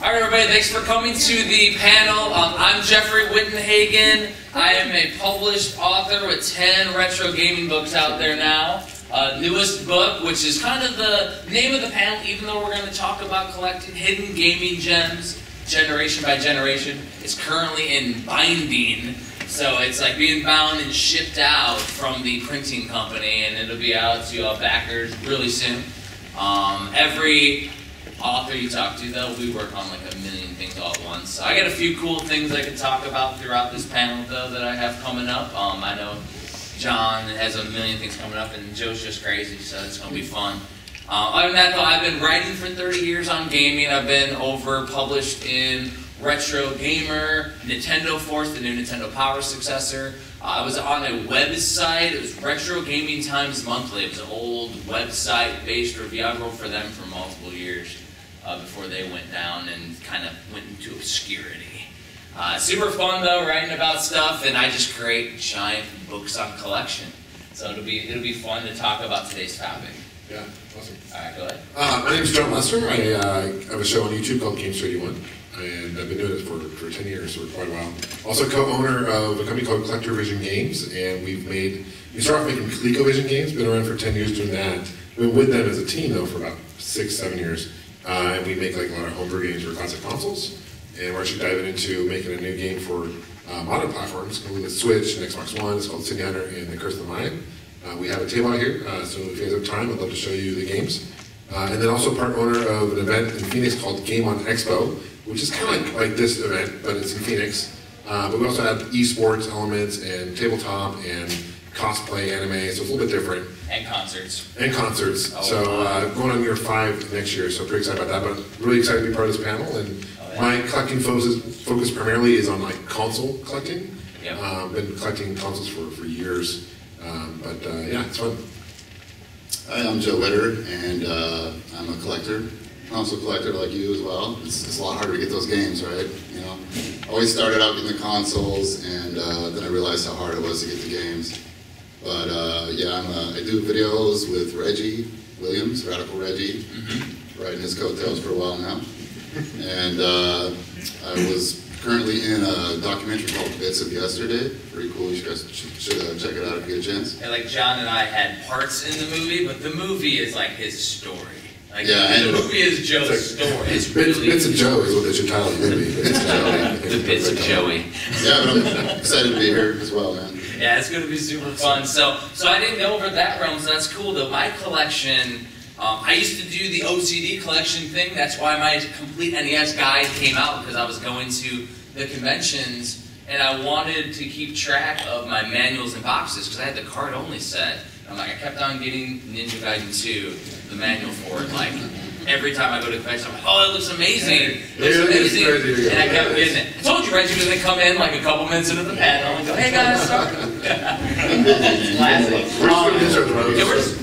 All right, everybody, thanks for coming to the panel. I'm Jeffrey Wittenhagen. I am a published author with 10 retro gaming books out there now. Newest book, which is kind of the name of the panel, even though we're going to talk about collecting hidden gaming gems, generation by generation. It's currently in binding, so it's like being bound and shipped out from the printing company, and it'll be out to backers really soon. Every author you talk to, though, we work on like a million things all at once. So I got a few cool things I could talk about throughout this panel, though, that I have coming up. I know John has a million things coming up, and Joe's just crazy, so it's going to be fun. Other than that, though, I've been writing for 30 years on gaming. I've been published in Retro Gamer, Nintendo Force, the new Nintendo Power successor. I was on a website. It was Retro Gaming Times Monthly. It was an old website-based review. I wrote for them for multiple years before they went down and kind of went into obscurity. Super fun, though, writing about stuff, and I just create giant books on collection. So it'll be fun to talk about today's topic. Yeah, awesome. All right, go ahead. My name is John Lester. I have a show on YouTube called Games 31, and I've been doing it for 10 years, so for quite a while. Also co-owner of a company called Collector Vision Games, and we started off making ColecoVision games, been around for 10 years doing that. We've been with them as a team, though, for about 6-7 years. And we make like a lot of homebrew games for classic consoles. And we're actually diving into making a new game for modern platforms, with the Switch and Xbox One. It's called City Hunter and the Curse of the Mayan. We have a table out here, so if you guys have time, I'd love to show you the games. And then also part owner of an event in Phoenix called Game on Expo, which is kind of like this event, but it's in Phoenix. But we also have esports elements and tabletop and cosplay, anime, so it's a little bit different. And concerts. And concerts. Oh, so going on year 5 next year, so pretty excited about that. But really excited to be part of this panel. And my collecting focus primarily is on like console collecting. Yep. Been collecting consoles for years. Yeah, it's fun. Hi, I'm Joe Witter, and I'm a collector, console collector like you as well. It's a lot harder to get those games, right? You know, always started out getting the consoles, and then I realized how hard it was to get the games. But yeah, I do videos with Reggie Williams, Radical Reggie, riding his coattails for a while now. And I was currently in a documentary called Bits of Yesterday. Pretty cool. You guys should check it out if you get a chance. And like John and I had parts in the movie, but the movie is like his story. Like yeah, the movie is Joe's story. It's really Bits of Joe is what they should title the movie. Bits of Joey. The Bits of Joey. Yeah, but I'm excited to be here as well, man. Yeah, it's going to be super fun. So I didn't go over that realm, so that's cool though. My collection, I used to do the OCD collection thing. That's why my complete NES guide came out, because I was going to the conventions and I wanted to keep track of my manuals and boxes because I had the card-only set. I'm like, I kept on getting Ninja Gaiden 2, the manual for it, like every time I go to the convention, I'm like, oh, it looks amazing. It looks amazing. And I kept getting it. I told you Reggie was going to come in like a couple minutes into the panel and go, hey guys, sorry. Classic.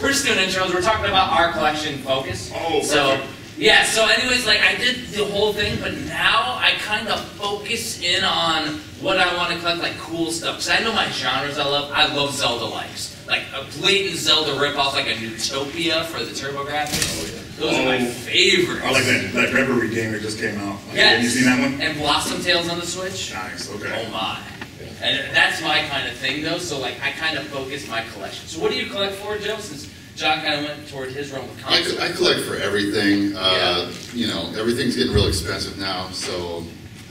We're just doing intros. We're talking about our collection focus. Oh, so yeah, so anyways, like I did the whole thing, but now I kind of focus in on what I want to collect, like cool stuff. Because I know my genres I love. I love Zelda-likes. Like a blatant Zelda ripoff, like a Newtopia for the TurboGrafx. Oh, yeah. Those are my favorites. I like that Reverie game that just came out. Yes. Have you seen that one? And Blossom Tales on the Switch. Nice, okay. Oh my. And that's my kind of thing though, so like I kind of focus my collection. So what do you collect for, Joe, since John kind of went toward his realm with consoles? I collect for everything. Yeah. You know, everything's getting real expensive now, so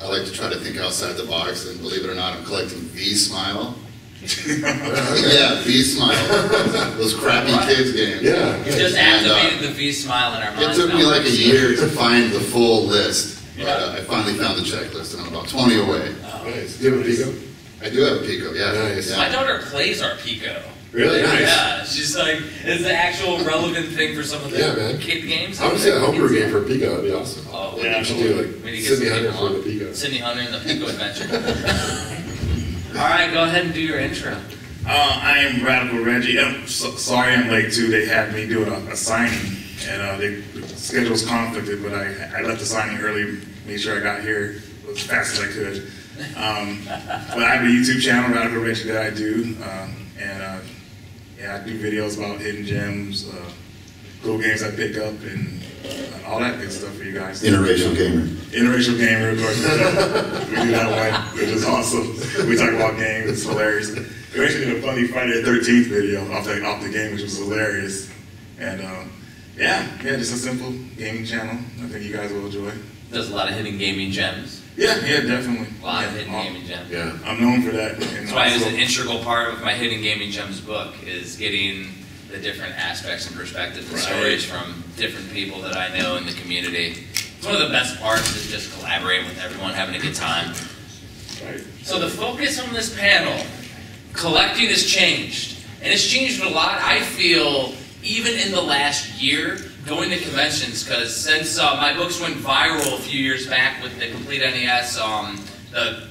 I like to try to think outside the box, and believe it or not, I'm collecting V-Smile. Yeah, V-Smile. Those crappy kids games. Yeah. You just activated the V-Smile in our minds. It took me like a year to find the full list, but Yeah. I finally found the checklist, and I'm about 20 away. Nice. Do you have a Pico? I do have a Pico, yeah. Nice. Yeah. My daughter plays our Pico. Really? Nice. Yeah, she's like, it's the actual relevant thing for some of the kid games. I would say a homebrew game for a Pico, that'd be awesome. Oh, yeah, We should do like we need to get Sydney some Hunter people for on. the Pico. Sydney Hunter and the Pico Adventure. All right, go ahead and do your intro. I am Radical Reggie. Sorry I'm late too. They had me do a signing, and the schedule's conflicted, but I left the signing early, made sure I got here as fast as I could. But I have a YouTube channel, Radical Reggie, that I do, and yeah, I do videos about hidden gems, cool games I pick up, and all that good stuff for you guys. Interracial gamer. Interracial gamer, of course. We do that one, which is awesome. We talk about games, it's hilarious. We actually did a funny Friday the 13th video off the game, which was hilarious. And yeah, just a simple gaming channel. I think you guys will enjoy. Does a lot of hidden gaming gems. Yeah, definitely. A lot of hidden gaming gems. Yeah. I'm known for that. That's why it was an integral part of my Hidden Gaming Gems book, is getting the different aspects and perspectives and stories from different people that I know in the community. It's one of the best parts is just collaborating with everyone, having a good time. Right. So the focus on this panel, collecting, has changed. And it's changed a lot, I feel, even in the last year, going to conventions, because since my books went viral a few years back with the Complete NES, the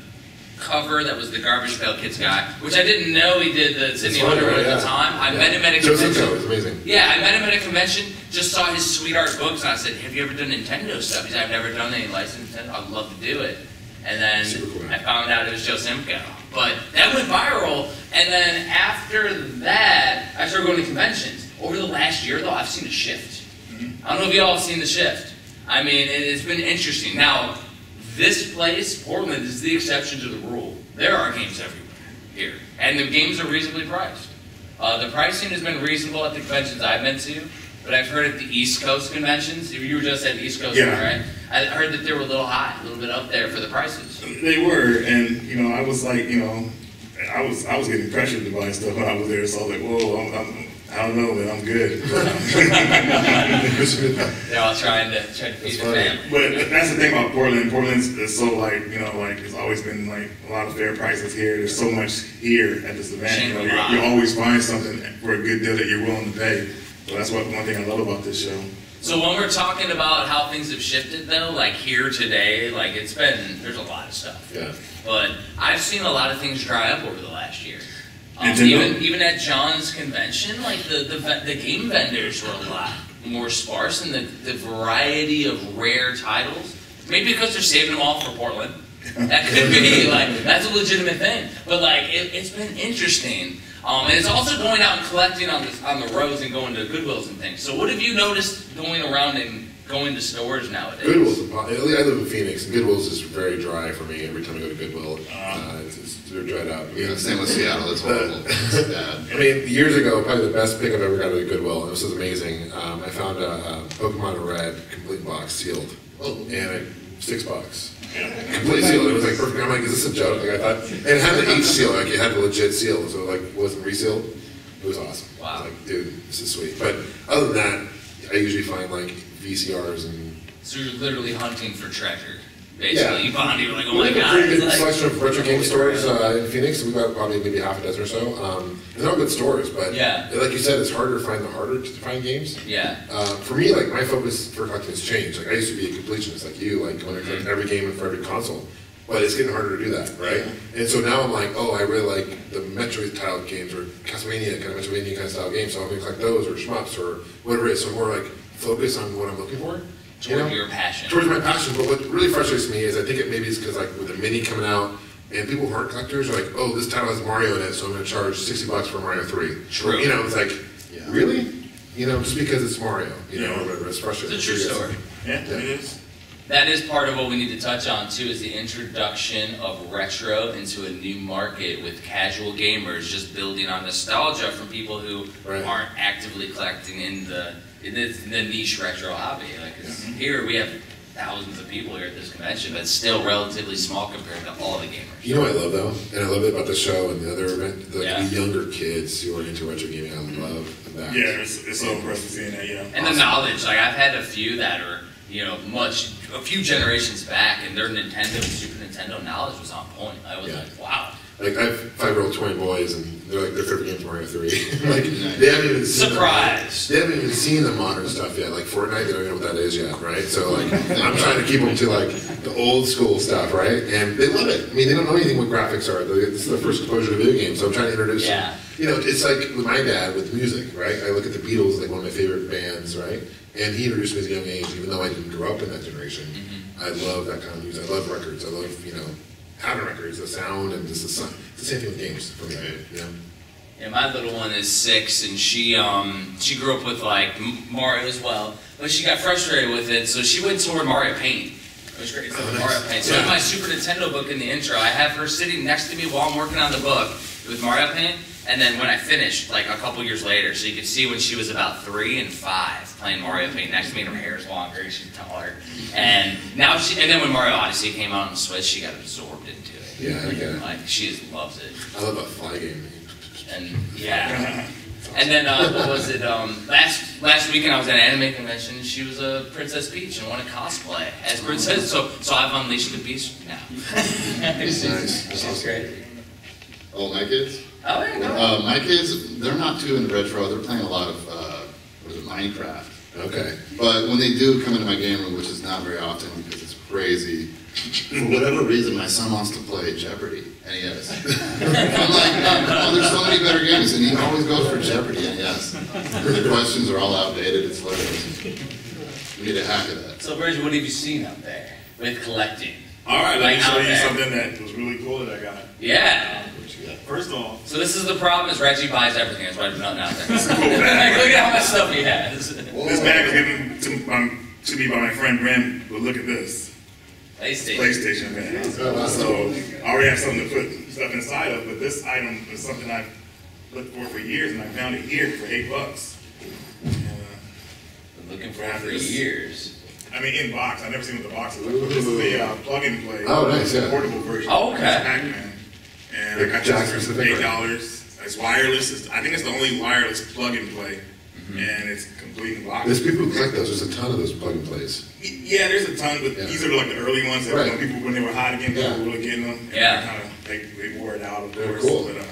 cover that was the Garbage Pail Kids guy, which I didn't know he did the Sydney Underwood at the time. I met him at a convention. It was amazing. Yeah, I met him at a convention, just saw his sweet art books, and I said, have you ever done Nintendo stuff? He said, I've never done any licensed Nintendo. I'd love to do it. And then Cool. I found out it was Joe Simcoe. But that went viral, and then after that, I started going to conventions. Over the last year, though, I've seen a shift. I don't know if y'all have seen the shift. I mean, it's been interesting. Now, this place, Portland, is the exception to the rule. There are games everywhere here, and the games are reasonably priced. The pricing has been reasonable at the conventions I've been to, but I've heard at the East Coast conventions, you were just at the East Coast, right? I heard that they were a little high, a little bit up there for the prices. They were, and I was like, I was getting pressured to buy stuff when I was there, so I was like, whoa, I don't know, man, I'm good. They're all trying to feed the family. But that's the thing about Portland. Portland's so it's always been like a lot of fair prices here. There's so much here at this event. You always find something for a good deal that you're willing to pay. So that's one thing I love about this show. So when we're talking about how things have shifted though, like here today, like there's a lot of stuff. Yeah. But I've seen a lot of things dry up over the last year. Even at John's convention, like the game vendors were a lot more sparse, and the variety of rare titles. Maybe because they're saving them all for Portland. That could be, like, that's a legitimate thing. But like, it's been interesting. And it's also going out and collecting on the roads and going to Goodwills and things. So what have you noticed going around and going to stores nowadays? Goodwill's, I live in Phoenix, and Goodwill's is very dry for me every time I go to Goodwill. They're dried out. Yeah, same with Seattle, it's horrible. It's bad. I mean, years ago, probably the best pick I've ever got at a Goodwill, and this was amazing. I found a Pokemon Red complete box sealed, and $6. Completely sealed. It was like perfect. I'm like, is this a joke? Like I thought, and it had the H seal, like it had the legit seal, so like it wasn't resealed. It was awesome. Wow. I was like, dude, this is sweet. But other than that, I usually find like VCRs and. So you're literally hunting for treasure. Basically, Yeah. you found it, you're like, oh We my have a god. pretty good It's like- selection of retro game stores in Phoenix. We've got probably maybe half a dozen or so. They're all good stores, but Yeah. like you said, it's harder to find games. Yeah. For me, like my focus for collecting has changed. Like I used to be a completionist, like you, like going to collect every game and for every console. But it's getting harder to do that, right? And so now I'm like, oh, I really like the Metroid style games or Castlevania kind of style games. So I'm gonna collect those or shmups or whatever it is. So more like focus on what I'm looking for. Toward your passion. Towards my passion, but what really frustrates me is I think it maybe is because like with the mini coming out and people who aren't collectors are like, oh, this title has Mario in it, so I'm going to charge $60 for Mario 3. True. You know, it's like, really? You know, just because it's Mario, you know, or whatever, it's frustrating. It's a true story. Yeah, it is. That is part of what we need to touch on too, is the introduction of retro into a new market with casual gamers, just building on nostalgia from people who aren't actively collecting in the niche retro hobby. Like here we have thousands of people here at this convention, but it's still relatively small compared to all the gamers. You know what I love though, and I love it about the show and the other event, the younger kids who are into retro gaming. I love that. Yeah, it's so impressive seeing that. And the knowledge, like I've had a few that are, a few generations back, and their Nintendo and Super Nintendo knowledge was on point. I was like, wow. Like I have 5-year-old twin boys, and they're like their favorite game's Mario 3. Like they haven't even seen they haven't even seen the modern stuff yet. Like Fortnite, they don't even know what that is yet, right? So like I'm trying to keep them to like the old school stuff, right? And they love it. I mean, they don't know anything what graphics are. This is their first exposure to video games, so I'm trying to introduce them. You know, it's like with my dad with music, right? I look at the Beatles, like one of my favorite bands, right? And he introduced me at a young age, even though I didn't grow up in that generation. I love that kind of music. I love records. I love, having records, the sound, and just the same thing with games for me, Yeah, my little one is 6, and she grew up with like Mario as well, but she got frustrated with it, so she went toward Mario Paint. It was great. Mario Paint. So in my Super Nintendo book in the intro, I have her sitting next to me while I'm working on the book with Mario Paint, and then when I finished, like a couple years later, so you could see when she was about 3 and 5 playing Mario Paint next to me, and her hair's longer, she's taller, and now and then when Mario Odyssey came out on the Switch, she got absorbed into it. Yeah, I get it. Like she just loves it. I love that fly game. And yeah. And then what was it? Last weekend I was at an anime convention. And she was a Princess Peach and wanted cosplay as Princess. So I've unleashed the beast now. She's great. Oh, my kids? Oh yeah. My kids, they're not too into retro. They're playing a lot of what is it, Minecraft. Okay. But when they do come into my game room, which is not very often because it's crazy, for whatever reason, my son wants to play Jeopardy, NES. I'm like, oh, there's so many better games, and he always goes for Jeopardy, NES. The questions are all outdated, it's hilarious. We need a hack of that. So Bridget, what have you seen out there with collecting? All right, let me Like show out you there. something that was really cool that I got. Yeah. First off, So this is the problem: is Reggie buys everything. That's why there's nothing out there. cool bag. Look at how much stuff he has. this bag was given to me by my friend Grim, but look at this. PlayStation bag. So I already have something to put stuff inside of, but this item is something I've looked for years, and I found it here for $8. Been looking for it for years. I mean, in box. I've never seen what the box is like. But this is the plug and play. Oh, nice, yeah. Portable version. Oh, okay. It's Pac-Man. And I got Jack this for specific, $8. It's wireless. I think it's the only wireless plug and play, and it's complete in box. There's people who collect those. There's a ton of those plug and plays. Yeah, there's a ton, but Yeah. these are like the early ones that Right. when they were hot again, people Yeah. were really getting them. And Yeah. they wore it out, of They're course. cool. But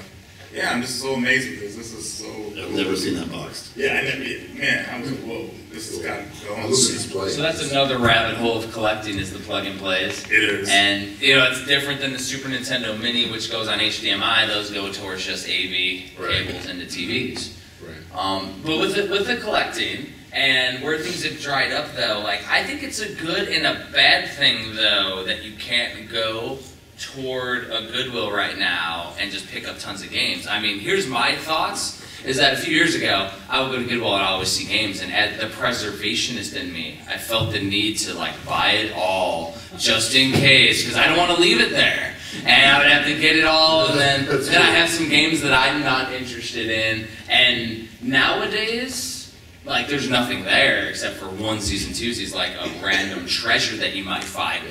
yeah, I'm just so amazed with this. This is so. I've never seen that boxed. Yeah, I never. Man, I was like, whoa, this has got I going. love the display. So that's another rabbit hole of collecting is the plug and plays. It is. And you know, it's different than the Super Nintendo Mini, which goes on HDMI. Those go towards just AV Right. cables into TVs. Right. But with the collecting and where things have dried up, though, like I think it's a good and a bad thing, though, that you can't go toward a Goodwill right now and just pick up tons of games. I mean, here's my thoughts. Is that a few years ago, I would go to Goodwill and I always see games, and as the preservationist in me, I felt the need to like buy it all just in case, because I don't want to leave it there. And I would have to get it all, and then I have some games that I'm not interested in. And nowadays, like there's nothing there except for onesies and twosies, like a random treasure that you might find.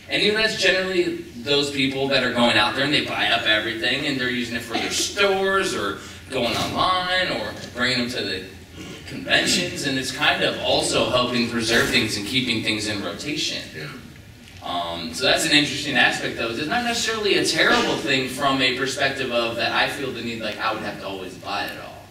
And you know, that's generally those people that are going out there and they buy up everything and they're using it for their stores or going online or bringing them to the conventions, and it's kind of also helping preserve things and keeping things in rotation. Yeah. So that's an interesting aspect, though. It's not necessarily a terrible thing from a perspective of that I feel the need, like I would have to always buy it all.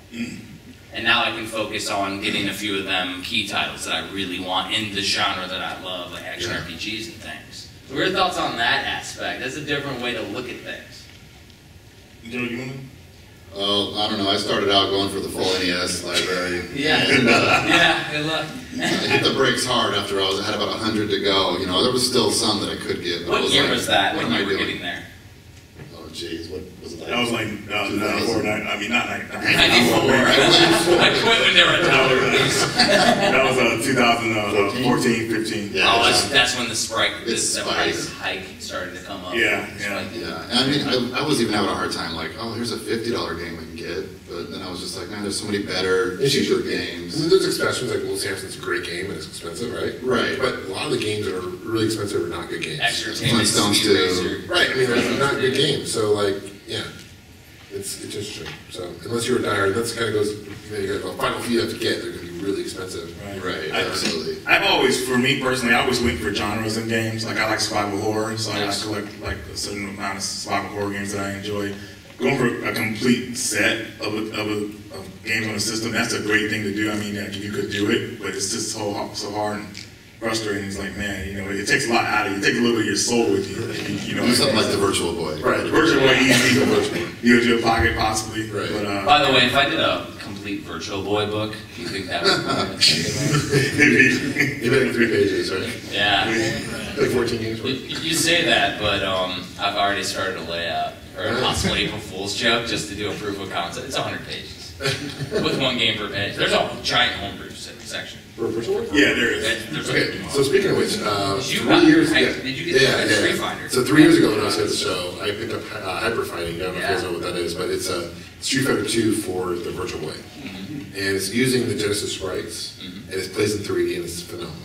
And now I can focus on getting a few of them key titles that I really want in the genre that I love, like action RPGs and things. So what are your thoughts on that aspect? That's a different way to look at things. Joe, you want to? Oh, I don't know. I started out going for the full NES library. Yeah. And, Yeah, good luck. I hit the brakes hard after I had about 100 to go. You know, there was still some that I could get. But I What year like, was that what when am you I were doing? getting there? Oh, jeez. What was it like? That was like 94, I mean, not 94. 94. I quit when they were $1. That was 2014, 15. Yeah. Oh, that's when the price spikes. hike started to come up. Yeah, It's yeah. like- Yeah, and I mean, I was even having a hard time, like, oh, here's a $50 game I can get, but then I was just like, man, there's so many better, cheaper games. There's exceptions, like Will Sampson's a great game and it's expensive, right? Right. But a lot of the games that are really expensive are not good games. Extra-tainment, Flintstones Speed too. Racer. Right, I mean, they're not good games, so like, yeah, it's interesting. So unless you're a diehard, that's kind of goes, you got a final fee you have to get, they're going to be really expensive. Right, absolutely. I've always, for me personally, I always went for genres in games. Like I like survival horror, so I collect like a certain amount of survival horror games that I enjoy. Going for a complete set of games on a system, that's a great thing to do. I mean, like, you could do it, but it's just so hard. frustrating. It's like, man, you know, it takes a lot out of you. It takes a little bit of your soul with you. You know, Do something like the Virtual Boy. Right, the Virtual Boy easy. You into your pocket possibly. Right. But, by the way, if I did a complete Virtual Boy book, do you think that would You made it 3 pages, right? Yeah. Like 14 games. You say that, but I've already started a layout or a possible April Fool's joke just to do a proof of concept. It's 100 pages with 1 game per page. There's a giant homebrew section. For Virtual Boy? yeah, there is. There's Okay, so speaking of which, Did 3 years ago. Did you get the Street Fighter? So 3 years ago when I was at the show, I picked up Hyper Fighting. I don't know if you guys know what that is, but it's a Street Fighter 2 for the Virtual Boy. And it's using the Genesis sprites, and it plays in 3D, and it's phenomenal.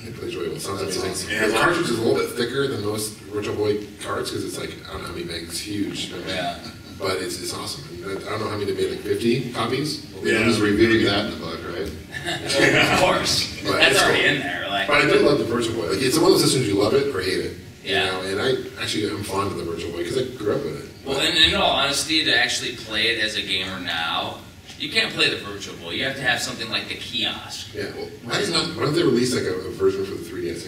It plays really well. Sounds amazing. Awesome. The cartridge is a little bit thicker than most Virtual Boy cards because it's like, I don't know how many megs, it's huge. Yeah. But it's awesome. And I don't know how many they made, like 50 copies? Yeah, I'm just reviewing that in the book, right? Of course. But That's it's already cool. in there. Like, But I do love the Virtual Boy. Like, it's one of those systems you love it or hate it. Yeah. You know? And I actually am fond of the Virtual Boy because I grew up with it. well, in all honesty, to actually play it as a gamer now, you can't play the Virtual Boy. You have to have something like the kiosk. Yeah, well, why don't they release like a version for the 3DS?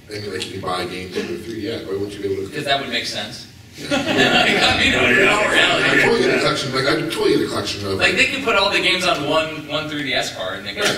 I mean, like you can buy games for the 3DS. Why wouldn't you be able to? Because that would make sense. Yeah. I mean, in all I reality. totally get a collection. Like I totally get a collection of. Like, they could put all the games on one 3DS card and they got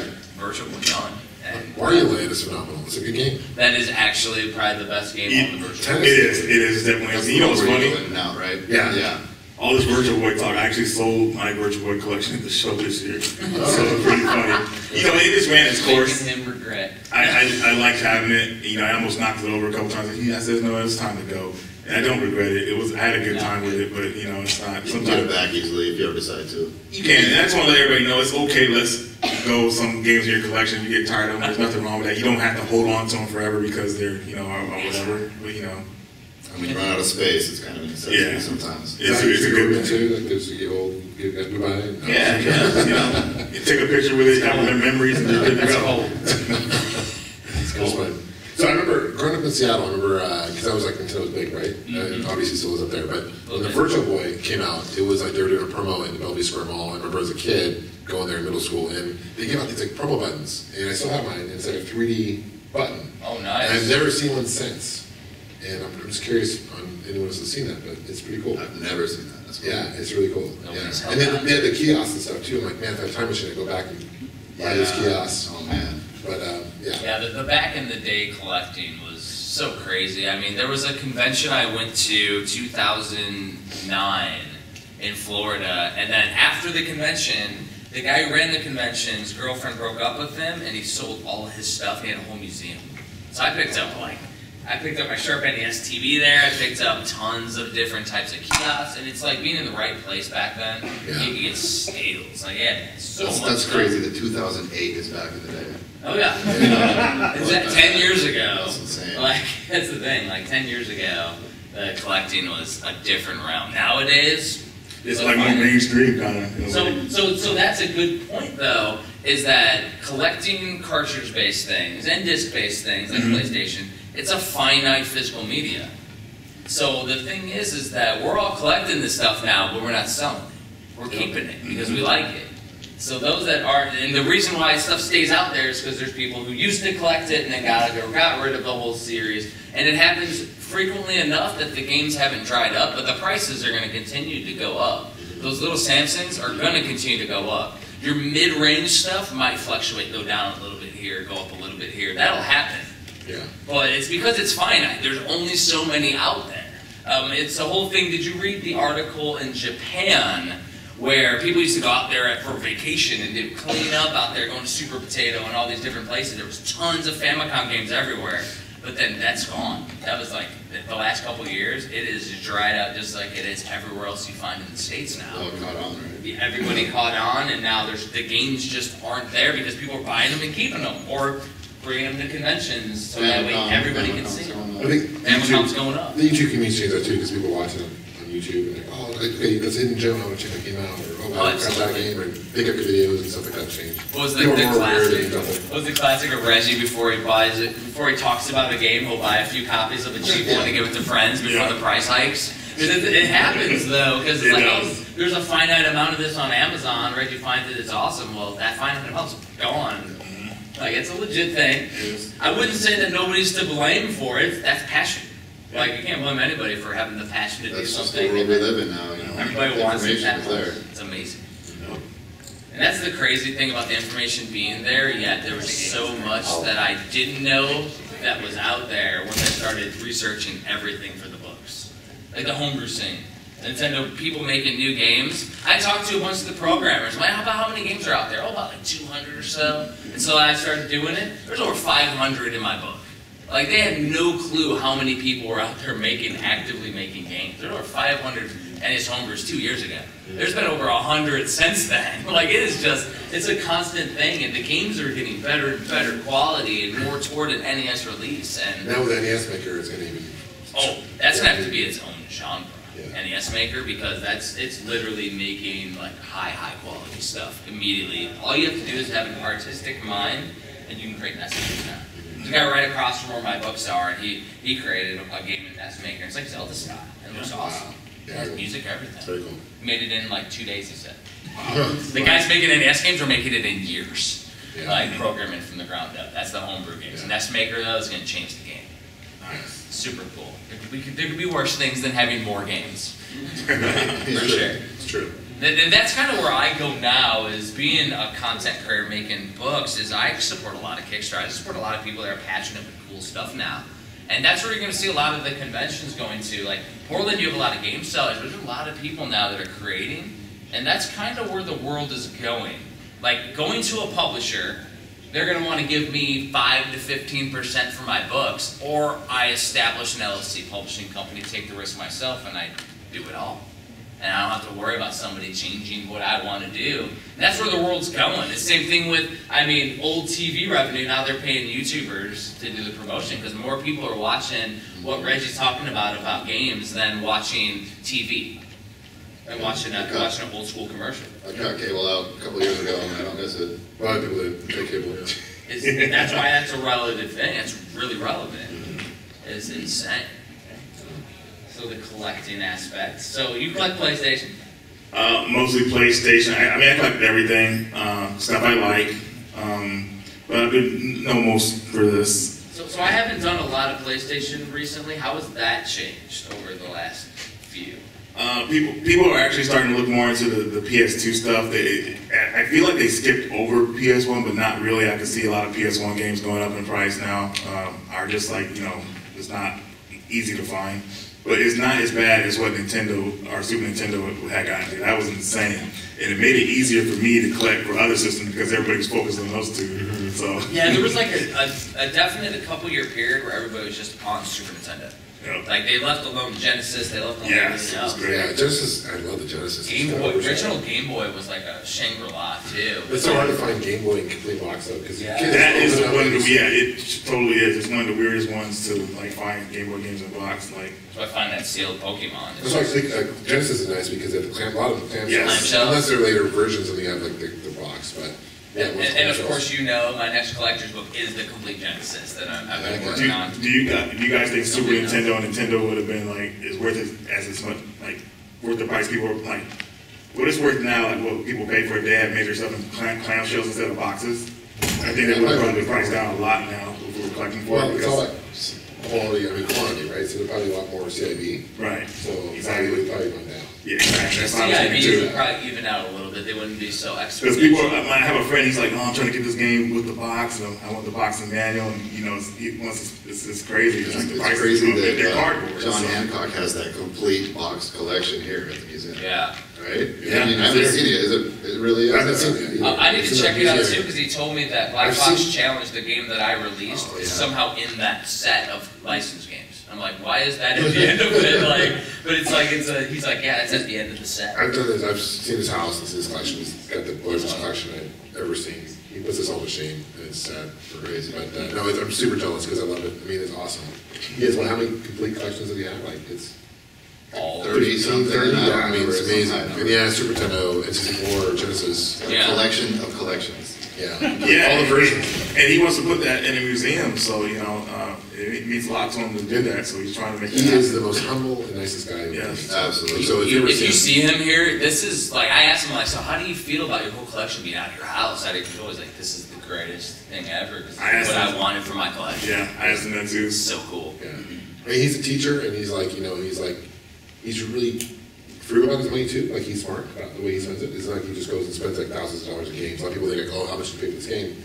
Virtual Boy done. And Wario Land is phenomenal. It's a good game. that is actually probably the best game on the Virtual Boy. It is definitely. You know what's funny? Now, right? Yeah. Yeah. All this Virtual Boy talk, I actually sold my Virtual Boy collection at the show this year. So it's pretty funny. You know, it just ran its course. Making him regret. I liked having it. You know, I almost knocked it over a couple times. I said, no, it's time to go. And I don't regret it. I had a good time with it, but you know, it's not. You can get it back easily if you ever decide to. You can. And I just want to let everybody know it's okay. Let's go some games in your collection. If you get tired of them, there's nothing wrong with that. You don't have to hold on to them forever because they're, you know, or whatever. But you know. When you run out of space, it's kind of a necessity sometimes. It's a good thing. too. Like there's the old goodbye. Yeah, you know, you take a picture with it, have the memories, and you're good to go. It's cool. So I remember growing up in Seattle. I remember because I was like Nintendo was big, right? And obviously still is up there. But when the Virtual Boy came out, it was like they were doing a promo in the Bellevue Square Mall. I remember as a kid going there in middle school, and they gave out these like promo buttons, and I still have mine. And it's like a 3D button. Oh, And nice. I've never seen one since. And I'm just curious on anyone else has seen that, but it's pretty cool. I've never seen that. That's cool. Yeah, it's really cool. Nobody's Yeah. And then they had the kiosks and stuff too. I'm like, man, if I had a time machine, I'd go back and buy this kiosk. Oh man. But yeah. Yeah, the back in the day collecting was so crazy. I mean, there was a convention I went to 2009 in Florida, and then after the convention, the guy who ran the convention, his girlfriend broke up with him, and he sold all of his stuff. He had a whole museum. So I picked up my Sharp NES TV there. I picked up tons of different types of kiosks, and it's like being in the right place back then. Yeah. You could get stales. Like, yeah, so much That's stuff. crazy that 2008 is back in the day. Oh yeah. It's that 10 years ago. That's insane. Like, that's the thing. Like 10 years ago, collecting was a different realm. Nowadays, It's like more mainstream kind of. so that's a good point though. Is that collecting cartridge-based things and disc-based things like PlayStation? It's a finite physical media. So the thing is that we're all collecting this stuff now, but we're not selling it. We're keeping it because we like it. So those that aren't, and the reason why stuff stays out there is because there's people who used to collect it and then got rid of the whole series. And it happens frequently enough that the games haven't dried up, but the prices are going to continue to go up. Those little Samsungs are going to continue to go up. Your mid-range stuff might fluctuate, go down a little bit here, go up a little bit here. That'll happen. Yeah. But it's because it's finite. There's only so many out there. It's the whole thing. Did you read the article in Japan where people used to go out there for vacation and do clean up out there, going to Super Potato and all these different places? There was tons of Famicom games everywhere. But then that's gone. That was like the last couple of years. It is dried out just like it is everywhere else you find in the States now. Oh, caught on, right? Everybody caught on, and now the games just aren't there because people are buying them and keeping them, or bringing them to conventions so that way everybody can see them. I think Famicom's going up. The YouTube community changed that too because people watch it on YouTube and like, oh, okay, that's hidden gem. I want to check that game out, or oh, wow, I got that game, or pick up your videos and stuff like that. Changed. What was the People are more aware classic? than double. What was the classic of Reggie before he buys it? Before he talks about a game, he'll buy a few copies of a cheap one to give it to friends before the price hikes. It happens though, because it's like, oh, there's a finite amount of this on Amazon. Reggie finds that it's awesome. Well, that finite amount's gone. Like, it's a legit thing. I wouldn't say that nobody's to blame for it. That's passion. Like, you can't blame anybody for having the passion to do something. That's just the world we live in now, you know. Everybody wants it that much. there. It's amazing. And that's the crazy thing about the information being there, yet there was so much that I didn't know that was out there once I started researching everything for the books. Like the homebrew scene. Nintendo, people making new games. I talked to a bunch of the programmers. Like, how many games are out there? Oh, about like 200 or so. And so I started doing it. There's over 500 in my book. Like, they had no clue how many people were out there actively making games. There were 500 NES homebrews 2 years ago. There's been over 100 since then. Like, it is just, it's a constant thing, and the games are getting better and better quality and more toward an NES release. And now with NES Maker, it's going to even... Oh, that's going to have to be its own genre. Yeah. NES Maker, because it's literally making like high quality stuff immediately. All you have to do is have an artistic mind, and you can create messages now. There's a guy right across from where my books are, and he created a game in NES Maker. It's like Zelda style. It looks awesome. It has music, everything. Very cool. He made it in like 2 days, he said. The guys making NES games are making it in years. Yeah. Like programming from the ground up. That's the homebrew games. Yeah. NES Maker though is going to change the game. Nice. Super cool. There could be worse things than having more games. For It's sure. It's true. And that's kind of where I go now, is being a content creator making books, is I support a lot of Kickstarter. I support a lot of people that are passionate with cool stuff now. And that's where you're going to see a lot of the conventions going to. Like, Portland, you have a lot of game sellers, but there's a lot of people now that are creating. And that's kind of where the world is going. Like, going to a publisher, they're going to want to give me 5 to 15% for my books, or I establish an LLC publishing company, take the risk myself, and I do it all. And I don't have to worry about somebody changing what I want to do. And that's where the world's going. It's the same thing with, old TV revenue. Now they're paying YouTubers to do the promotion, because more people are watching what Reggie's talking about games than watching TV. And watching an old school commercial. I got cable out a couple years ago, and I don't miss it. A lot of people that take cable. That's why that's a relative thing. It's really relevant. It's insane. So the collecting aspect. So you collect PlayStation? Mostly PlayStation. I collect everything, stuff I like, but I've been no most for this. So I haven't done a lot of PlayStation recently. How has that changed over the last few? People are actually starting to look more into the PS2 stuff. I feel like they skipped over PS1, but not really. I can see a lot of PS1 games going up in price now. Are just like, it's not easy to find. But it's not as bad as what Nintendo or Super Nintendo had gotten to. That was insane. And it made it easier for me to collect for other systems because everybody was focused on those two. Mm-hmm. So yeah, there was like a definite couple-year period where everybody was just on Super Nintendo. Yep. Like, they left alone Genesis, they left alone Yes, everything it was else. great. Yeah, Genesis, I love the Genesis. Game Boy, original Game Boy was like a Shangri-La too. It's so hard to find Game Boy in complete box though, because Yeah. that is one of the, it totally is. It's one of the weirdest ones to like find Game Boy games in a box. Like, So I find that sealed Pokemon. That's why I think Genesis is nice because they have a lot of the clamshells. Yes. Unless they're later versions and they have like the box, but yeah. And of course, my next collector's book is the complete Genesis that I've been working on. do you guys think Super Nintendo and Nintendo would have been like is worth it as much like worth the price people are like what it's worth now, like what people pay for it? They have major stuff in clamshells instead of boxes. I think they would have brought the price down a lot now if we were collecting for Well, it. it's all like quantity, right? So they're probably a lot more CIB. Right. So Exactly. would probably run down. Yeah, exactly. That's what I'm Yeah, saying you too. would probably even out a little bit. They wouldn't be so Because people, expensive. I have a friend. He's like, "Oh, I'm trying to get this game with the box. And I want the box and manual." And it's crazy. It's like the It's price crazy is they're that cardboard. John so. Hancock has that complete box collection here at the museum. Yeah. Right? Yeah. I mean, I haven't seen it. Is it really? I haven't seen it either. I need to It's in check the it out museum. too, because he told me that Black I've Box seen- Challenge, the game that I released, Oh, is yeah. somehow in that set of licensed games. I'm like, why is that at the end of it? Like, but it's like he's like, yeah, it's at the end of the set. I've done this. I've seen his house. And his collection. He's got the largest collection I've ever seen. He puts us all to shame. And it's sad. Crazy. But no, I'm super jealous because I love it. I mean, it's awesome. He has how many complete collections does he have? Like it's All 30 something. 30. I Yeah, don't I mean, remember. it's amazing. I don't And yeah, Super Nintendo, N64, Genesis. A Yeah. collection of collections. Yeah. Yeah, All the versions. and he wants to put that in a museum, so you know, it means a lot to him to do that. So he's trying to make. He is the most humble and nicest guy. Yes, absolutely. So if you see him here, this is like I asked him like, so how do you feel about your whole collection being out of your house? I didn't always like this is the greatest thing ever. This is what I wanted for my collection. Yeah, I asked him that too. It's so cool. Yeah. I mean, he's a teacher, and he's like, you know, he's really frugal about his money too. Like he's smart about the way he spends it. It's not like he just goes and spends like thousands of dollars in games. A lot of people think like, oh, how much do you pay for this game?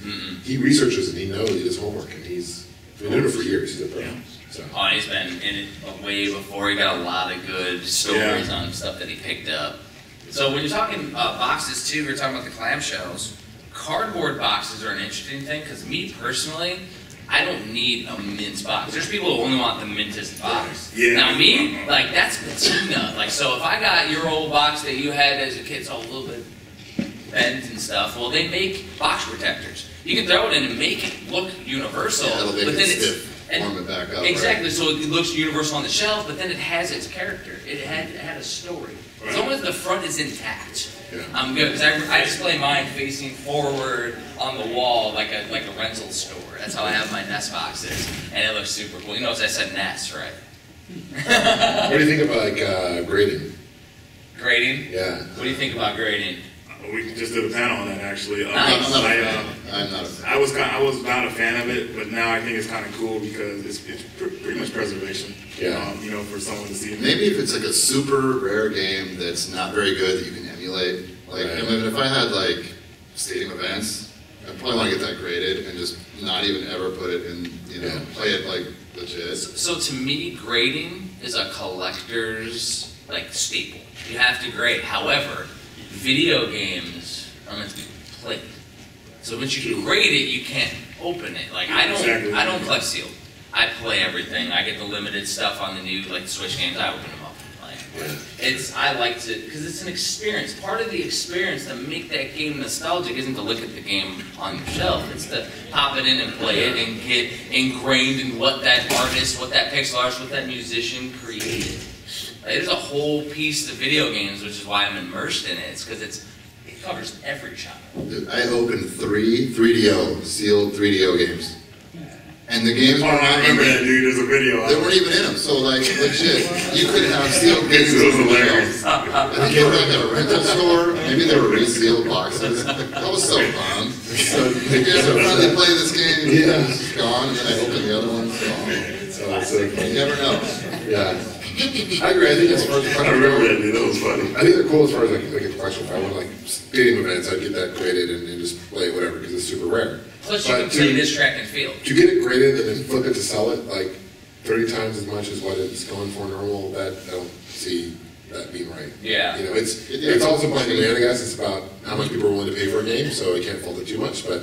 He researches and he knows he does homework, and he's been doing it for years. He's a pro. Yeah. So. Oh, and he's been in it way before. He got a lot of good stories on stuff that he picked up. So when you're talking boxes too, we're talking about the clamshells. Cardboard boxes are an interesting thing because me personally, I don't need a mint box. There's people who only want the mintest box. Yeah. Now me, like that's patina. Like so if I got your old box that you had as a kid, it's a little bit bent and stuff. Well, they make box protectors. You can throw it in and make it look universal. Yeah, it'll make but then it stiff. Warm it back up. Exactly. Right? So it looks universal on the shelf, but then it has its character. It had a story. Right. As long as the front is intact, Yeah. I'm good. Because I display mine facing forward on the wall like a rental store. That's how I have my Nest boxes, and it looks super cool. You notice I said Nest, right? What do you think about like grading? Grading? Yeah. What do you think about grading? We just did a panel on that actually. Nice. I'm not a fan. I was not a fan of it, but now I think it's kind of cool because it's pretty much preservation. Yeah. You know, for someone to see. Maybe if it's like a super rare game that's not very good that you can emulate. Like, Right. I mean, if I had like stadium events, I'd probably want to get that graded and just not even ever put it in, you know, play it like legit. So to me, grading is a collector's like staple. You have to grade. However, video games are meant to be played. So once you grade it, you can't open it. Like I don't collect sealed. I play everything. I get the limited stuff on the new like Switch games. I open them up. Like I like to because it's an experience. Part of the experience to make that game nostalgic isn't to look at the game on your shelf. It's to pop it in and play it and get ingrained in what that artist, what that pixel artist, what that musician created. Like, there's a whole piece of video games, which is why I'm immersed in it. It's because it covers every genre. Dude, I opened 3 3DO, sealed 3DO games. And the games Oh, I remember that, dude. There's a video. They weren't even in them, so like, legit, you could have sealed games. It was hilarious. I think they were like at a rental store, maybe they were resealed boxes. That was so fun. So, you guys are finally play this game, it's gone, and then I open the other one, so you never know. Yeah. I agree. I think as far as I remember that, dude. That was funny. I think they're cool as far as like a collection. If I went like stadium events, I'd get that graded and just play it, whatever, because it's super rare. Plus, you can play this track and field. To get it graded and then flip it to sell it like 30 times as much as what it's going for normal, that I don't see that being right. Yeah. You know, it's also by demand, I guess. It's about how much people are willing to pay for a game, so I can't fault it too much, but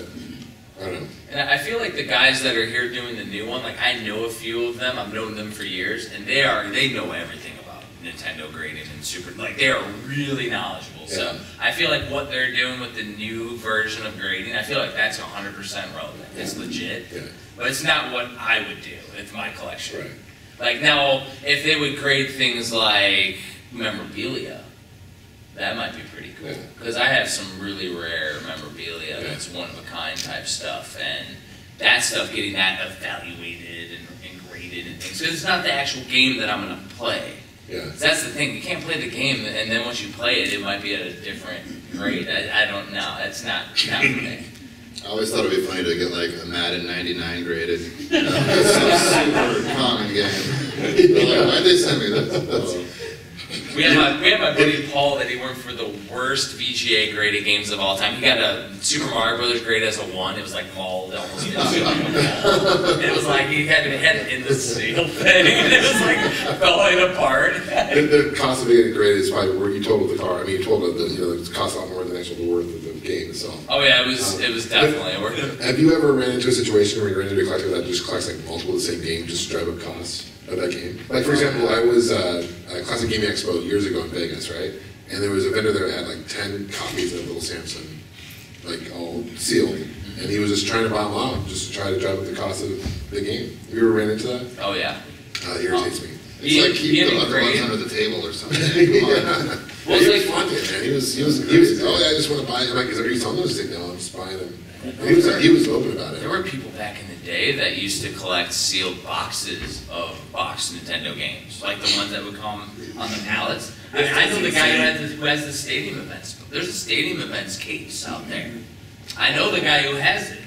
I don't know. And I feel like the guys that are here doing the new one, like I know a few of them. I've known them for years, and they know everything about Nintendo grading and Super. Like they are really knowledgeable. Yeah. So I feel like what they're doing with the new version of grading, I feel like that's 100% relevant. It's legit, but it's not what I would do with my collection. Right. Like now, if they would grade things like memorabilia, that might be pretty cool. Because I have some really rare memorabilia that's one-of-a-kind type stuff, and that stuff, getting that evaluated and graded and things. Because it's not the actual game that I'm going to play. Yeah. That's the thing. You can't play the game, and then once you play it, it might be at a different grade. I don't know. That's not the thing. I always thought it'd be funny to get like a Madden 99 graded. It's a super common game. They're like, why'd they send me this? We had my buddy Paul that he worked for the worst VGA graded games of all time. He got a Super Mario Brothers grade as a 1. It was like mauled almost into it was like he had it in the seal thing. It was like falling apart. The cost of getting it graded is probably where you totaled the car. I mean, you totaled it costs a lot more than actually the worth of the game itself. Oh yeah, it was definitely worth it. Have you ever ran into a situation where you ran into a collector that just collects like multiple of the same game just to drive up costs of that game? Like for example, I was at Classic Gaming Expo years ago in Vegas, right? And there was a vendor there that had like 10 copies of Little Samson, like all sealed. And he was just trying to buy them out, just to try to drive up the cost of the game. Have you ever ran into that? Oh yeah. It irritates me. It's like keep the other ones under the table or something. Well, he it's was like, wanted, man. He was, oh yeah, I just want to buy it. I'm like, are you selling those? He's like, no, I'm just buying them. And he was open about it. there were people back in the day that used to collect sealed boxes of boxed Nintendo games, like the ones that would come on the pallets. I mean, I know the guy who has the stadium events. There's a stadium events case out there. I know the guy who has it.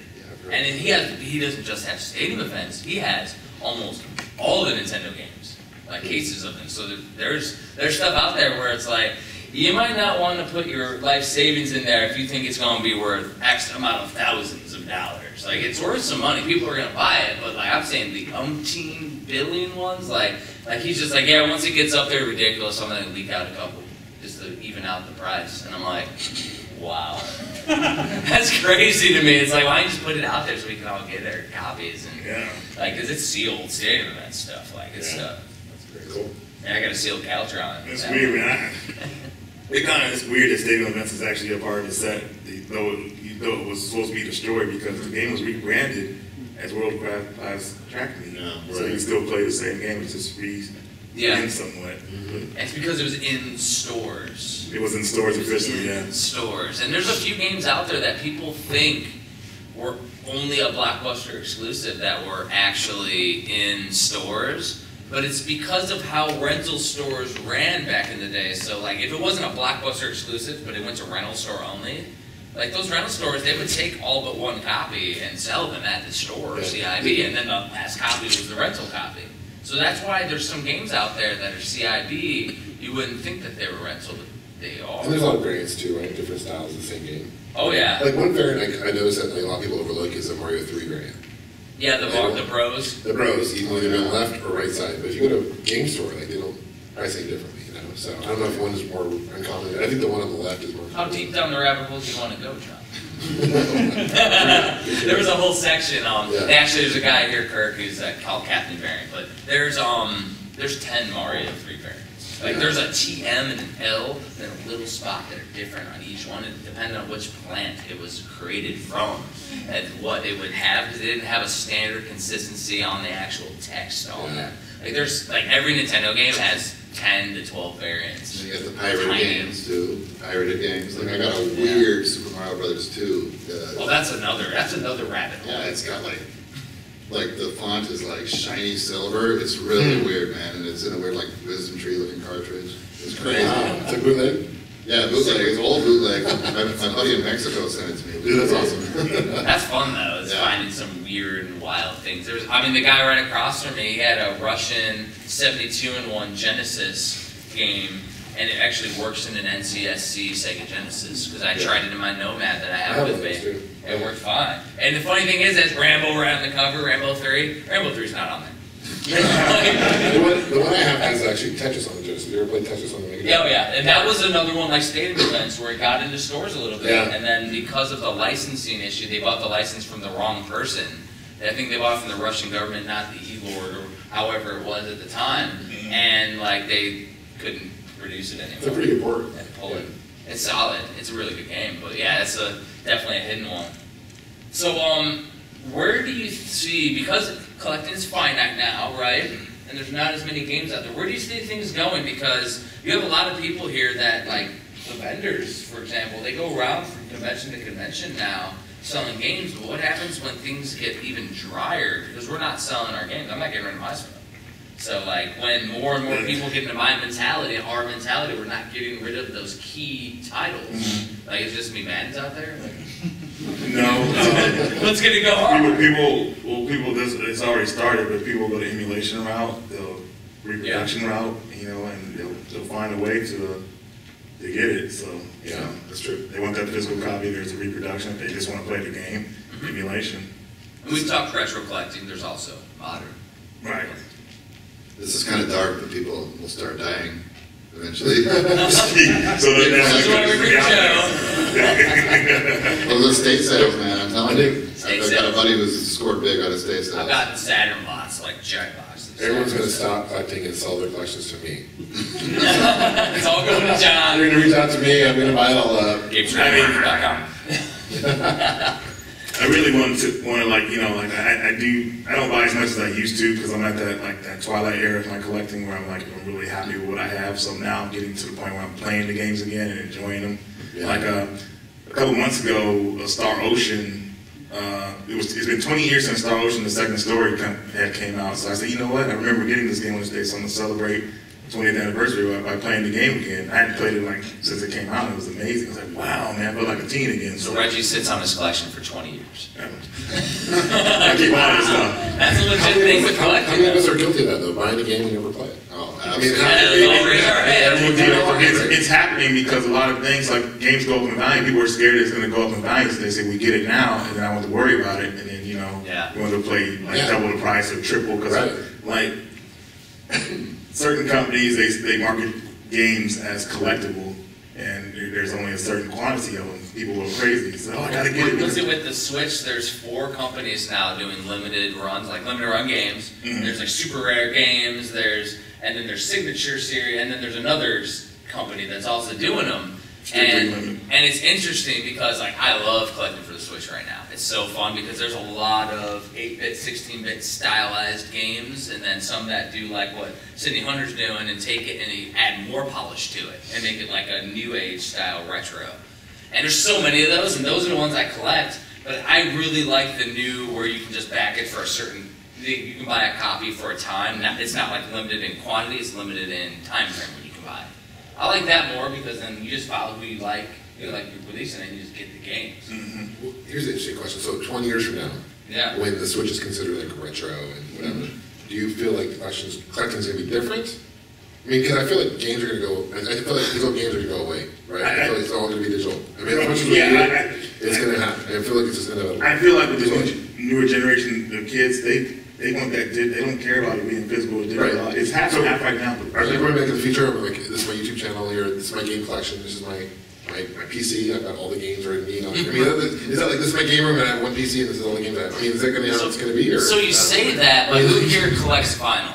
And he doesn't just have stadium events, he has almost all the Nintendo games, like cases of them. So there's stuff out there where it's like, you might not want to put your life savings in there if you think it's going to be worth X amount of thousands of dollars. Like, it's worth some money, people are going to buy it, but like I'm saying, the umpteen billion ones, like he's just like, yeah, once it gets up there ridiculous, I'm going to leak out a couple just to even out the price. And I'm like, wow. That's crazy to me. It's like, why don't you just put it out there so we can all get our copies? And like, cause it's sealed stadium event stuff. Like, it's That's very cool. And I got a sealed Caltron. It's weird, man. It's weird that stadium events is actually a part of the set, though it was supposed to be destroyed because the game was rebranded as World Class Track Meet. Yeah, So you right. can still play the same game, it's just in somewhat. It's because it was in stores. It was in stores officially, In stores. And there's a few games out there that people think were only a Blockbuster exclusive that were actually in stores. But it's because of how rental stores ran back in the day. So like, if it wasn't a Blockbuster exclusive, but it went to rental store only, like those rental stores, they would take all but one copy and sell them at the store, CIB, and then the last copy was the rental copy. So that's why there's some games out there that are CIB, you wouldn't think that they were rental, but they are. And there's a lot of variants too, right? Different styles of the same game. Oh yeah. Like one variant I noticed that a lot of people overlook is the Mario 3 variant. Yeah, the Bros. The Bros, you can either go left or right side, but if you go to a game store, like they don't price it differently, you know? So I don't know if one is more uncommon. I think the one on the left is more How common. deep down the rabbit hole do you want to go, John? There was a whole section. Actually, there's a guy here, Kirk, who's called Captain Variant, but there's 10 Mario 3 variants. Like there's a TM and an L and a little spot that are different on each one, and depending on which plant it was created from and what it would have, because it didn't have a standard consistency on the actual text on them. Like there's every Nintendo game has 10 to 12 variants. And you got the pirated games too. Pirated games. Like I got a weird Super Mario Brothers 2. Well, that's another rabbit hole. Yeah, it's got like the font is like shiny silver. It's really weird, man, and it's in a weird like wisdom tree looking cartridge. It's crazy. Wow, it's a bootleg? Yeah, bootleg. It's old bootleg. My buddy in Mexico sent it to me. Dude, that's awesome. That's fun though. It's finding some weird and wild things. The guy right across from me, he had a Russian 72-in-1 Genesis game, and it actually works in an NCSC Sega Genesis because I tried it in my Nomad that I have with me. It worked fine. And the funny thing is, as Rambo right on the cover, Rambo 3's not on there. The one I have has actually Tetris on the Genesis. You ever played Tetris on the Mega Drive? Yeah, oh yeah, and that was another one like stadium events where it got into stores a little bit, and then because of the licensing issue, they bought the license from the wrong person. I think they bought it from the Russian government, not the E-Lord or however it was at the time, and like they couldn't produce it anymore. It's a pretty good port. It's solid. It's a really good game, but yeah, it's definitely a hidden one. So where do you see, because collecting is finite now, right? And there's not as many games out there. Where do you see things going? Because you have a lot of people here that, like the vendors, for example, they go around from convention to convention now selling games. But what happens when things get even drier? Because we're not selling our games. I'm not getting rid of my stuff. So like when more and more people get into my mentality, our mentality, we're not getting rid of those key titles. Like it's just me Madden's out there. Like, no. Let's get it go on. It's already started, but people go the emulation route, the reproduction route, and they'll find a way to get it. So Yeah, that's true. they want that physical copy. There's a reproduction. They just want to play the game, emulation. And we've talked retro collecting. There's also modern. Right. This is kind of dark, but people will start dying eventually. So that's why we bring Well, the estate sales, man, I'm telling you. Estate I've got a sales. buddy who's scored big on estate sales. I've gotten Saturn bots, like giant boxes. Everyone's going to stop collecting and sell their collections to me. It's all going to John. They're going to reach out to me. I'm going to buy it all up. GamesRadio.com. I really want to like, you know, like I don't buy as much as I used to because I'm at that twilight era of my collecting where I'm really happy with what I have. So now I'm getting to the point where I'm playing the games again and enjoying them. Yeah. Like a couple months ago, Star Ocean, it's been 20 years since Star Ocean, the second story had came out. So I said, you know what, I remember getting this game on this day, so I'm gonna celebrate 20th anniversary by playing the game again. I hadn't played it like since it came out. It was amazing. I was like, wow, man, I felt like a teen again. So Reggie sits on his collection for 20 years. I keep buying this stuff. That's a legit thing with collecting. How many of us are guilty of that though? Buying a game and never play it. Oh, I mean, it's happening because a lot of things like games go up in value. People are scared it's going to go up in value, so they say we get it now, and then I want to worry about it, and then you know, we want to play like double the price or triple because like. Certain companies, they market games as collectible, and there's only a certain quantity of them. People go crazy. So, I gotta get it. What's it with the Switch? There's 4 companies now doing limited runs, like limited run games. There's like super rare games. And then there's Signature Series, and then there's another company that's also doing them. And it's interesting because like I love collecting for the Switch right now. It's so fun because there's a lot of 8-bit, 16-bit stylized games, and then some that do like what Sidney Hunter's doing and take it and add more polish to it and make it like a new age style retro. And there's so many of those, and those are the ones I collect. But I really like the new where you can just back it for a certain. You can buy a copy for a time. It's not like limited in quantity; it's limited in time frame when you can buy it. I like that more because then you just follow who you like your release, and then you just get the games. Well, here's the interesting question. So 20 years from now, when the Switch is considered like retro and whatever, do you feel like collecting is going to be different? I mean, because I feel like games are going to go, I feel like digital games are going to go away, right? I feel like it's all going to be digital. I mean, as much as we do, it's going to happen. I feel like it's just inevitable. I feel like with this newer generation of kids, they want that. They don't care about it being physical or digital. It's half right now. Are they going back in the future? Like, this is my YouTube channel here. This is my game collection. This is my PC. I've got all the games ready to me. I mean, is that like this is my game room and I have one PC and this is all the games I have? I mean, is that going to be how it's going to be? Or so you say that, but who here collects vinyl?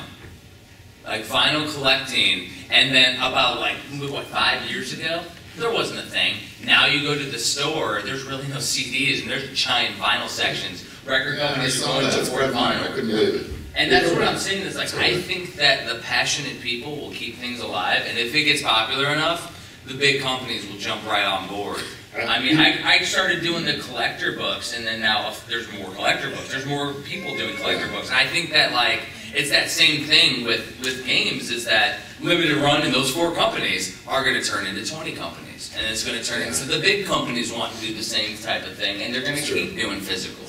Like vinyl collecting, and then about like what 5 years ago, there wasn't a thing. Now you go to the store, there's really no CDs, and there's giant vinyl sections. Record companies are going toward vinyl. I couldn't believe it. And that's what I'm saying is like I think that the passionate people will keep things alive, and if it gets popular enough, the big companies will jump right on board. I mean, I started doing the collector books, and then now there's more collector books. There's more people doing collector books, and I think that like it's that same thing with games. Is that limited run, and those 4 companies are going to turn into 20 companies, and it's going to turn into the big companies want to do the same type of thing, and they're going to keep doing physical.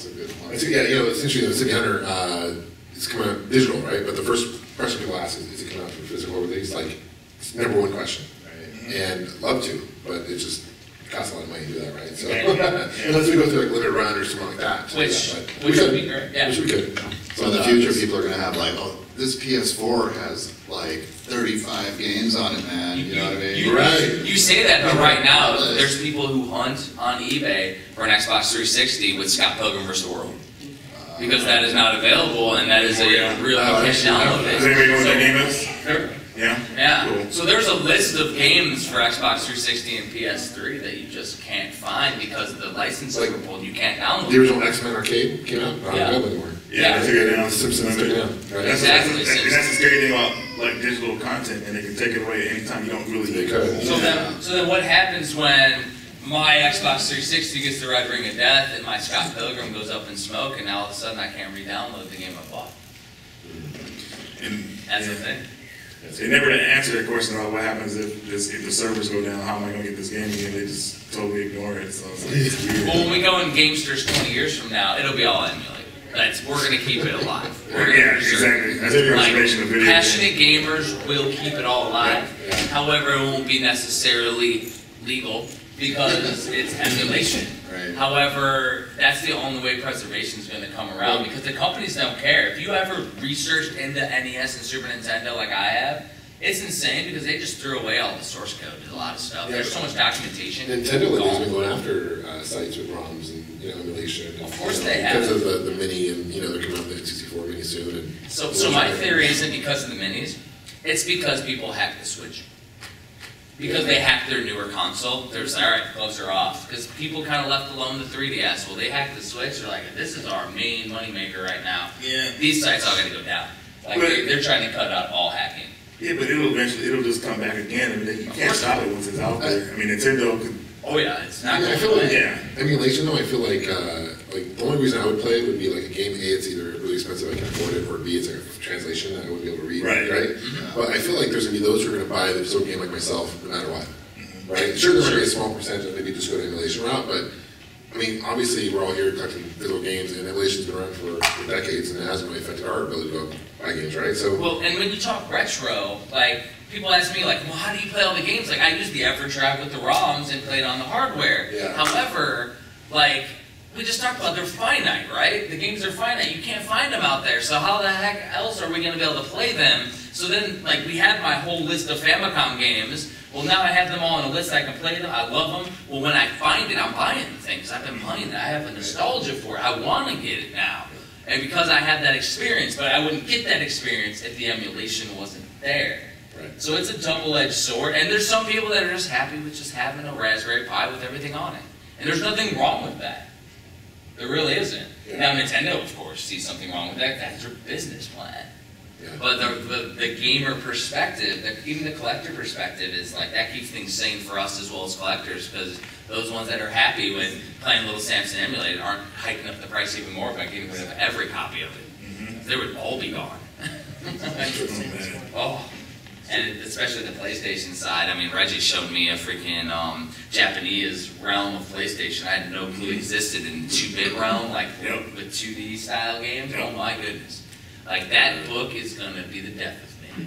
Yeah, you know, it's interesting. The Sidney Hunter, it's coming out digital, right? But the first question people ask is it coming out for physical release? Like, it's #1 question, right? And love to, but it just costs a lot of money to do that, right? So unless we go through like limited run or something like that, which would be great. Yeah, which would be good. So in the future, people are going to have like, oh, this PS4 has like 35 games on it, man. You know what I mean? You say that, but right now, there's people who hunt on eBay for an Xbox 360 with Scott Pilgrim vs. the World. Because that is not available, and that is a real location download. Does anybody know what that game is? Yeah. Cool. So there's a list of games for Xbox 360 and PS3 that you just can't find because the licenses were pulled. You can't download. The original X-Men arcade came out, not available anymore. Yeah, they took it down. The Simpsons took it down. Right? Exactly. And that's the scary thing about like digital content, and they can take it away anytime you don't really. They could. So then what happens when my Xbox 360 gets the red ring of death and my Scott Pilgrim goes up in smoke, and now all of a sudden I can't re-download the game I bought? And that's the thing. They never answer that question about what happens if the servers go down. How am I going to get this game again? They just totally ignore it. So it's like, it's weird. Well, when we go in Gamesters 20 years from now, it'll be all emulated. We're going to keep it alive. Yeah, exactly. That's the observation of video. Passionate gamers will keep it all alive. Yeah. However, it won't be necessarily legal because it's emulation. Right. However, that's the only way preservation is going to come around because the companies don't care. If you ever researched into NES and Super Nintendo like I have, it's insane because they just threw away all the source code to a lot of stuff. Yeah, there's so much documentation. Nintendo has been going after sites with ROMs and emulation. And, of course they have. Because of the mini and they're coming out with the 64 mini soon. And so my theory isn't because of the minis. It's because people hack the Switch. Because they hacked their newer console, they're just like, all right, gloves are off. Because people kind of left alone the 3DS. Well, they hacked the Switch. They're like, this is our main moneymaker right now. Yeah. These sites all got to go down. Like they're trying to cut out all hacking. Yeah, but it'll just come back again. I mean, you can't stop it once it's out there. I mean, Nintendo could. Oh yeah, it's not. Yeah, going I feel like yeah. emulation though. I feel like the only reason I would play it would be like a game. A, it's either really expensive, I can afford it, or B, it's like a translation that I wouldn't be able to read. Right. Mm-hmm. But I feel like there's gonna be those who are gonna buy the physical game like myself, no matter what. Right? Sure, there might be a small percentage that maybe just go to emulation route, but I mean, obviously we're all here collecting physical games, and emulation's been around for decades, and it hasn't really affected our ability to go buy games, right? So. Well, and when you talk retro, like. People ask me, like, well, how do you play all the games? Like, I use the EverDrive with the ROMs and play it on the hardware. Yeah. However, like, we just talked about, they're finite, right? The games are finite. You can't find them out there. So how the heck else are we going to be able to play them? So then, like, we had my whole list of Famicom games. Well, now I have them all on a list. I can play them. I love them. Well, when I find it, I'm buying the things. I've been playing it. I have a nostalgia for it. I want to get it now. And because I had that experience, but I wouldn't get that experience if the emulation wasn't there. Right. So it's a double-edged sword, and there's some people that are just happy with just having a Raspberry Pi with everything on it. And there's nothing wrong with that. There really isn't. Yeah. Now Nintendo, of course, sees something wrong with that. That's their business plan. Yeah. But the gamer perspective, even the collector perspective, is like that keeps things sane for us as well as collectors, because those ones that are happy with playing Little Samson emulated aren't hiking up the price even more by getting rid of every copy of it. Mm-hmm. They would all be gone. Oh. And especially the PlayStation side, I mean, Reggie showed me a freaking Japanese realm of PlayStation. I had no clue existed in the 2-bit realm, like with 2D style games. Oh my goodness. Like, that book is going to be the death of me.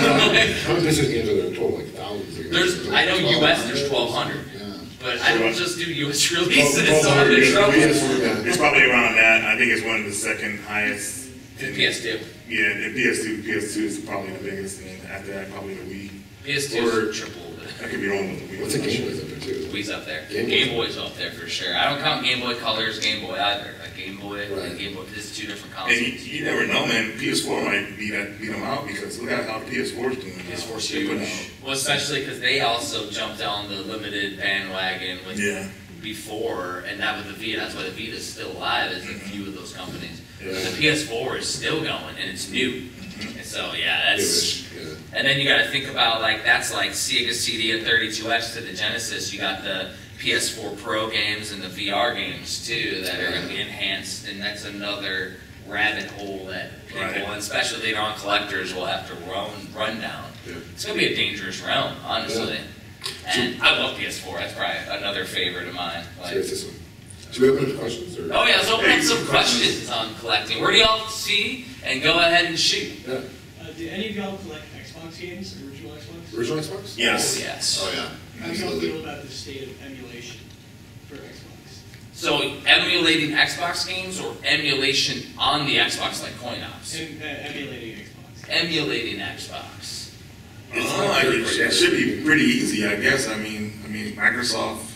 How many PlayStation games are there in total? Like thousands? I know US there's 1,200. Yeah. But I don't just do US releases, so I'm in It's trouble. probably around that. I think it's one of the second highest. In PS2. Yeah, and PS2 is probably the biggest, and after that, probably the Wii. PS2 is triple. I could be wrong with the Wii. What's a Game Boy's up there too? Wii's up there. Game Boy's up there for sure. I don't count Game Boy Color's Game Boy either. Like Game Boy Right. and Game Boy, this is two different And consoles. you never know, man. PS4 might beat them out because look at how the PS4 is doing. PS4's huge. Well, especially because they also jumped on the limited bandwagon with before, and now with the Vita. That's why the Vita's still alive, is a few of those companies. Yeah. But the PS4 is still going, and it's new. And so, yeah, that's... Yeah. And then you got to think about, like, that's like Sega CD at 32X to the Genesis. You got the PS4 Pro games and the VR games, too, that are going to be enhanced. And that's another rabbit hole that people, and especially later on collectors, will have to run down. Yeah. It's going to be a dangerous realm, honestly. Yeah. And I love PS4. That's probably another favorite of mine. Like, So it's this one. Should we open up to questions? Or? oh, yeah, let's open up some questions on collecting. Where do y'all see? And go ahead and shoot. Yeah. Do any of y'all collect Xbox games, original Xbox? Original Xbox? Yes. Oh, yes. Oh, yeah. How do y'all Absolutely. feel about the state of emulation for Xbox? So emulating Xbox games or emulation on the Xbox like coin ops? Emulating Xbox. Emulating Xbox. It should be pretty easy, I guess. I mean, Microsoft,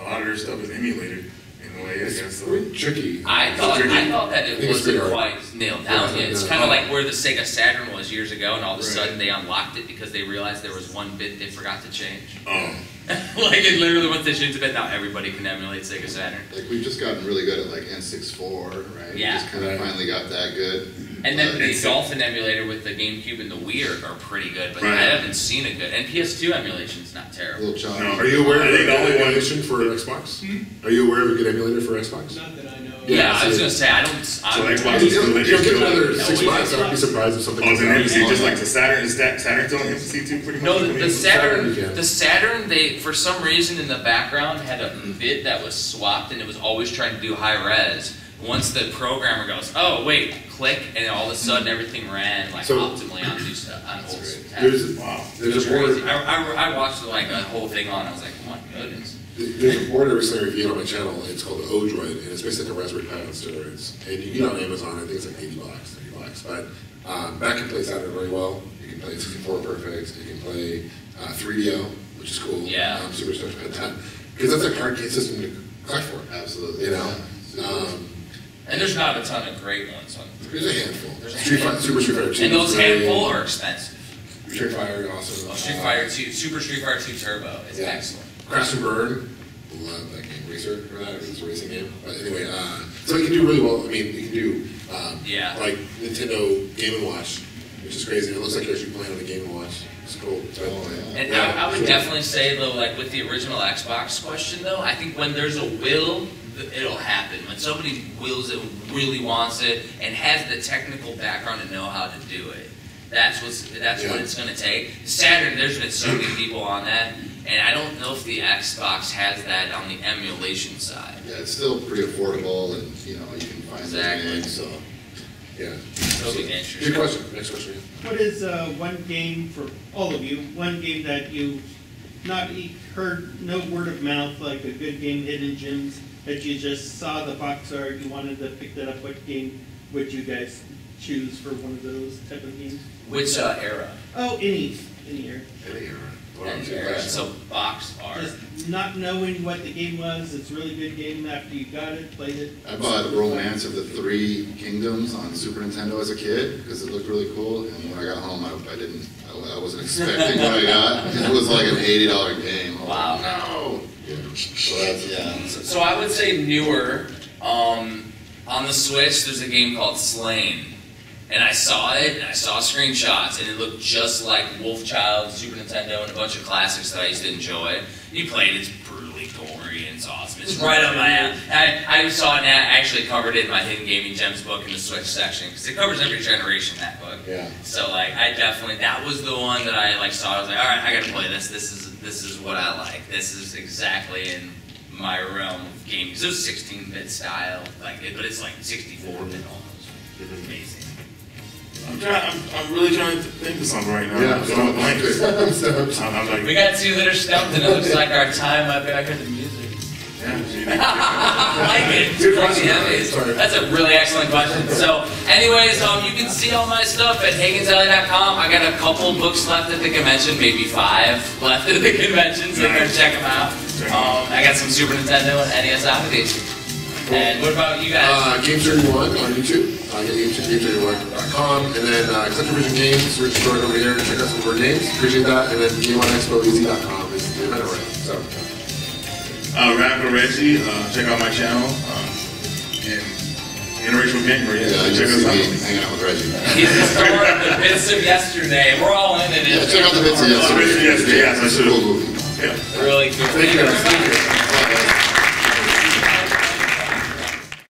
a lot of their stuff is emulated in a way, I guess. So. Pretty tricky. I thought that I it think it's wasn't pretty hard. quite nailed down yet. It's Yeah. kind of like where the Sega Saturn was years ago, and all of a Right. sudden they unlocked it because they realized there was one bit they forgot to change. Oh. Like it literally once they changed the bit, now everybody can emulate Sega Saturn. Like, we've just gotten really good at, like, N64, right? Yeah. We just kind of finally got that good. And then But the Dolphin emulator with the GameCube and the Wii are pretty good, but Right. I haven't seen it good. And PS2 emulation's not a terrible. little choppy. No. Are you aware I of a think the good only one- emulation for Xbox? Are you aware of a good emulator for Xbox? Not that I know of. Yeah, I was so- gonna say, I don't. Xbox You is know, still give it another No, $6. we- I'd be surprised if something Oh, it's an comes MC, out. just like the Saturn. Is that Saturn still an MC too, pretty much? No, the Saturn, yeah. the Saturn, they for some reason in the background had a bit that was swapped, and it was always trying to do high res. Once the programmer goes, oh wait, click, and all of a sudden everything ran like So- optimally on new stuff, on old stuff. Wow. There's a Crazy. board. I watched like a whole thing on. I was like, oh my goodness. There's a board I recently reviewed on my channel. It's called the Odroid, and it's basically like a Raspberry Pi on steroids. And you can get it on Amazon. I think it's like $80, $30. But that can play Saturn really well. You can play 64 perfect. You can play 3DO, which is cool. Yeah. Super stoked about that because that's a hard system to collect for. Absolutely. You know. And there's not a ton of great ones on. There's a handful. There's a Super Street Fighter 2. And those is great. handful are expensive. Street Fighter, awesome. Oh, Street Fighter 2, Super Street Fighter 2 Turbo is Yeah. excellent. Crash and Burn, love that game. Racer, remember that? It's a racing game. But anyway, so it can do really well. I mean, it can do Yeah. like Nintendo Game & Watch, which is crazy. It looks like you're actually playing on the Game & Watch. It's cool. But, And yeah, I would sure. definitely say though, like with the original Xbox question though, I think when there's a will, it'll happen. When somebody wills it, really wants it, and has the technical background to know how to do it, that's what it's gonna take. Saturn, there's been so many people on that, and I don't know if the Xbox has that on the emulation side. Yeah, it's still pretty affordable, and you know, you can find Exactly. those games, so. Yeah. It'll be Good interesting. question. Next question. What is one game for all of you? One game that you heard no word of mouth, like a good game, hidden gems that you just saw the box art, you wanted to pick that up. What game would you guys choose for one of those type of games? Which era? Oh, any year. Any era. Well, Any good era. question. So box art. Just not knowing what the game was. It's a really good game after you got it, played it. I bought Romance of the Three Kingdoms on Super Nintendo as a kid because it looked really cool. And when I got home, I wasn't expecting what I got. It was like an $80 game. Oh, Wow. no. Yeah. So that's, yeah. So I would say newer. On the Switch, there's a game called Slain. And I saw it, and I saw screenshots, and it looked just like Wolfchild, Super Nintendo, and a bunch of classics that I used to enjoy. You played it, it's brutally gory, and it's awesome. It's right up my alley. I saw it, and I actually covered it in my Hidden Gaming Gems book in the Switch section, because it covers every generation, that book. Yeah. So, like, that was the one that I, like, saw. I was like, all right, I gotta play this. This is what I like. This is exactly in my realm of gaming. Because it was 16-bit style, but it's like 64-bit almost. Amazing. I'm really trying to think of something right now. Yeah. I'm drawing blanks. I'm like, We got two that are stumped, and it looks like our time might be. I heard the music. yeah, I like it. Good question. Yeah, that's a really excellent question. So, anyways, you can see all my stuff at HagensAlley.com. I got a couple books left at the convention, maybe 5 left at the convention, so go check them out. I got some Super Nintendo and NES oddities. And what about you guys? Games31 on YouTube. Games31.com. And then Collector Vision Games, we're just going over here. Check out some of our games. Appreciate that. And then Game1ExpoEZ.com is the event already. So. Radical Reggie, check out my channel. And Generational Gamer, Yeah, check you us out. see me hanging out with Reggie. He's the star of the bits of yesterday. We're all in it. Yeah, check out the bits of yesterday. Yes, I should. Cool movie. Yeah. Really cool. Thank you guys. Thank you.